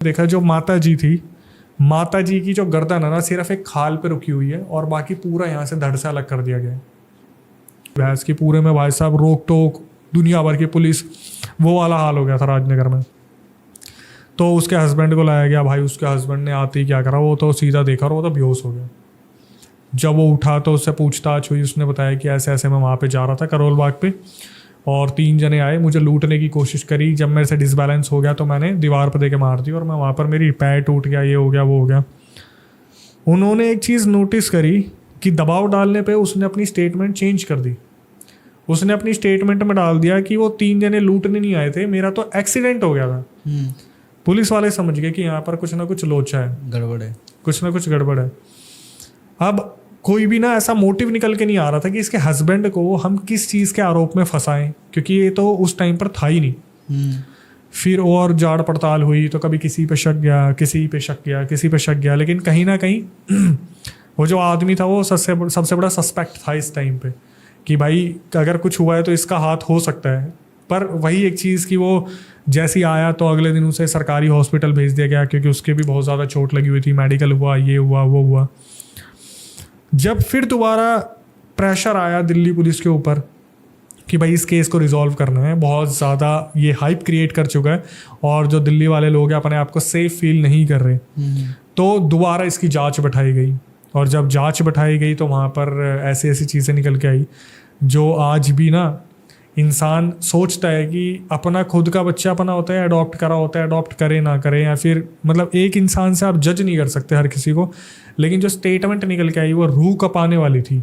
देखा जो माता जी थी, माता जी की जो गर्दन है ना सिर्फ एक खाल पे रुकी हुई है और बाकी पूरा यहाँ से धड़ से अलग कर दिया गया है। भैंस की पूरे में भाई साहब रोक टोक, दुनिया भर की पुलिस, वो वाला हाल हो गया था राजनगर में। तो उसके हस्बैंड को लाया गया। भाई उसके हस्बैंड ने आते ही क्या करा, वो तो सीधा देखा और वो तो बेहोश हो गया। जब वो उठा तो उससे पूछताछ हुई, उसने बताया कि ऐसे ऐसे मैं वहाँ पे जा रहा था करोल बाग पे और 3 जने आए, मुझे लूटने की कोशिश करी। जब मेरे से डिसबैलेंस हो गया तो मैंने दीवार पर दे के मार दी और मैं वहाँ पर, मेरी पैर टूट गया, ये हो गया वो हो गया। उन्होंने एक चीज़ नोटिस करी कि दबाव डालने पे उसने अपनी स्टेटमेंट चेंज कर दी। उसने अपनी स्टेटमेंट में डाल दिया कि वो 3 जने लूटने नहीं आए थे, मेरा तो एक्सीडेंट हो गया था। पुलिस वाले समझ गए कि यहाँ पर कुछ ना कुछ लोचा है, गड़बड़ है, कुछ ना कुछ गड़बड़ है। अब कोई भी ना ऐसा मोटिव निकल के नहीं आ रहा था कि इसके हस्बैंड को हम किस चीज़ के आरोप में फंसाएं, क्योंकि ये तो उस टाइम पर था ही नहीं। फिर और जाड़ पड़ताल हुई तो कभी किसी पे शक गया, किसी पे शक गया, किसी पे शक गया, लेकिन कहीं ना कहीं वो जो आदमी था वो सबसे बड़ा सस्पेक्ट था इस टाइम पे कि भाई अगर कुछ हुआ है तो इसका हाथ हो सकता है। पर वही एक चीज़ कि वो जैसे ही आया तो अगले दिन उसे सरकारी हॉस्पिटल भेज दिया गया, क्योंकि उसके भी बहुत ज़्यादा चोट लगी हुई थी, मेडिकल हुआ, ये हुआ वो हुआ। जब फिर दोबारा प्रेशर आया दिल्ली पुलिस के ऊपर कि भाई इस केस को रिजॉल्व करना है, बहुत ज़्यादा ये हाइप क्रिएट कर चुका है और जो दिल्ली वाले लोग हैं अपने आप को सेफ फील नहीं कर रहे, तो दोबारा इसकी जांच बैठाई गई। और जब जांच बैठाई गई तो वहाँ पर ऐसी ऐसी चीज़ें निकल के आई जो आज भी ना इंसान सोचता है कि अपना खुद का बच्चा अपना होता है, अडॉप्ट करा होता है, अडॉप्ट करे ना करे, या फिर मतलब एक इंसान से आप जज नहीं कर सकते हर किसी को। लेकिन जो स्टेटमेंट निकल के आई वो रूह कपाने वाली थी।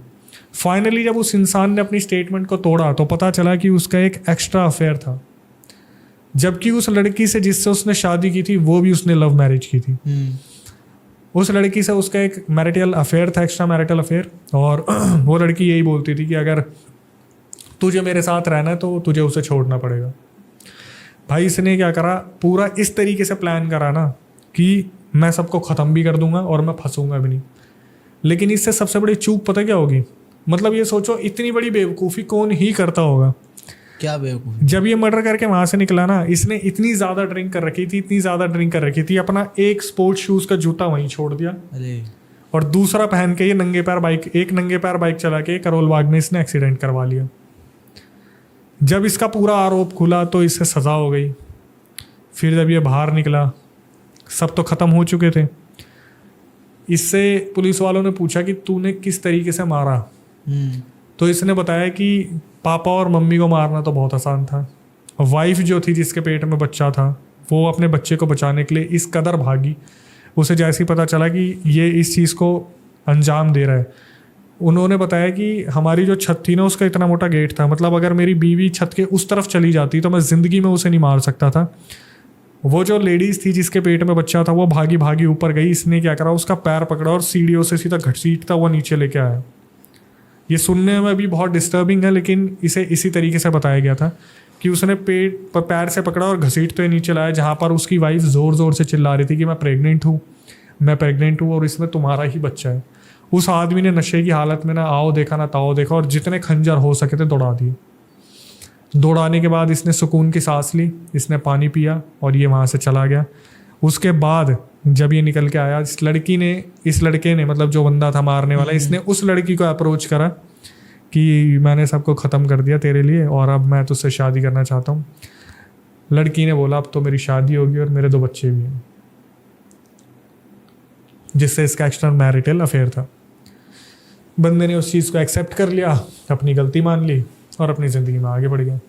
फाइनली जब उस इंसान ने अपनी स्टेटमेंट को तोड़ा तो पता चला कि उसका एक एक्स्ट्रा अफेयर था, जबकि उस लड़की से जिससे उसने शादी की थी वो भी उसने लव मैरिज की थी। उस लड़की से उसका एक मैरिटल अफेयर था, एक्स्ट्रा मैरिटल अफेयर। और वो लड़की यही बोलती थी कि अगर तुझे मेरे साथ रहना है तो तुझे उसे छोड़ना पड़ेगा। भाई इसने क्या करा, पूरा इस तरीके से प्लान करा ना कि मैं सबको ख़त्म भी कर दूंगा और मैं फंसूंगा भी नहीं। लेकिन इससे सबसे बड़ी चूक पता क्या होगी, मतलब ये सोचो इतनी बड़ी बेवकूफ़ी कौन ही करता होगा। क्या बेवकूफ़ी? जब ये मर्डर करके वहाँ से निकला ना, इसने इतनी ज़्यादा ड्रिंक कर रखी थी, इतनी ज़्यादा ड्रिंक कर रखी थी, अपना एक स्पोर्ट्स शूज़ का जूता वहीं छोड़ दिया। अरे, और दूसरा पहन के ये नंगे पैर बाइक चला के करोल बाग में इसने एक्सीडेंट करवा लिया। जब इसका पूरा आरोप खुला तो इससे सज़ा हो गई। फिर जब ये बाहर निकला सब तो ख़त्म हो चुके थे। इससे पुलिस वालों ने पूछा कि तूने किस तरीके से मारा, तो इसने बताया कि पापा और मम्मी को मारना तो बहुत आसान था। वाइफ जो थी जिसके पेट में बच्चा था वो अपने बच्चे को बचाने के लिए इस कदर भागी, उसे जैसे ही पता चला कि ये इस चीज़ को अंजाम दे रहा है। उन्होंने बताया कि हमारी जो छत थी ना उसका इतना मोटा गेट था, मतलब अगर मेरी बीवी छत के उस तरफ चली जाती तो मैं ज़िंदगी में उसे नहीं मार सकता था। वो जो लेडीज़ थी जिसके पेट में बच्चा था वो भागी भागी ऊपर गई। इसने क्या करा, उसका पैर पकड़ा और सीढ़ियों से सीधा घसीटता हुआ नीचे लेके आया। ये सुनने में भी बहुत डिस्टर्बिंग है, लेकिन इसे इसी तरीके से बताया गया था कि उसने पैर से पकड़ा और घसीटते हुए नीचे लाया, जहाँ पर उसकी वाइफ ज़ोर ज़ोर से चिल्ला रही थी कि मैं प्रेग्नेंट हूँ और इसमें तुम्हारा ही बच्चा है। उस आदमी ने नशे की हालत में ना आओ देखा ना ताओ देखा और जितने खंजर हो सके थे दौड़ा दिए। दौड़ाने के बाद इसने सुकून की सांस ली, इसने पानी पिया और ये वहाँ से चला गया। उसके बाद जब ये निकल के आया, इस लड़के ने मतलब जो बंदा था मारने वाला, इसने उस लड़की को अप्रोच करा कि मैंने सबको ख़त्म कर दिया तेरे लिए और अब मैं तुझसे शादी करना चाहता हूँ। लड़की ने बोला अब तो मेरी शादी होगी और मेरे 2 बच्चे भी हैं, जिससे इसका एक्स्ट्रा मैरिटल अफेयर था। बंदे ने उस चीज़ को एक्सेप्ट कर लिया, अपनी गलती मान ली और अपनी ज़िंदगी में आगे बढ़ गया।